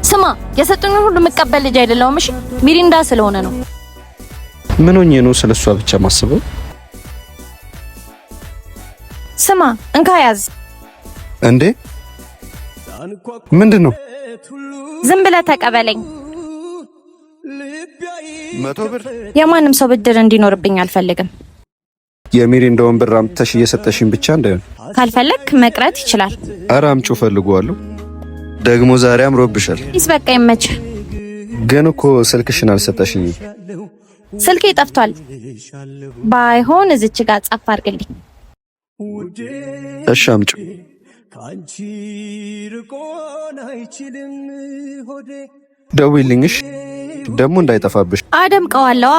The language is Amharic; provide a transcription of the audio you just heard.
ስማ የሰጡኝን ሁሉ መቀበል ልጅ አይደለሁም እሺ ሚሪንዳ ስለሆነ ነው ምን ሆኜ ነው ስለሷ ብቻ ማስበው ስማ እንካ ያዝ እንዴ ምንድነው ዝም ብለህ ተቀበለኝ 100 ብር የማንም ሰው ብድር እንዲኖርብኝ አልፈልግም የሚሪንዳውን ብር አምጥተሽ እየሰጠሽኝ ብቻ እንዳይሆን ካልፈለክ መቅረት ይችላል ኧረ አምጪው ፈልጓለሁ ደግሞ ዛሬ አምሮብሻል በቃ ይመች ግን እኮ ስልክሽን አልሰጠሽኝ ስልኬ ጠፍቷል ባይሆን እዚች ጋር ጻፍ አድርግልኝ እሺ አምጪው ካንቺ ርቆን አይችልም ሆዴ ደውይልኝሽ ደግሞ እንዳይጠፋብሽ አደምቀዋለሁ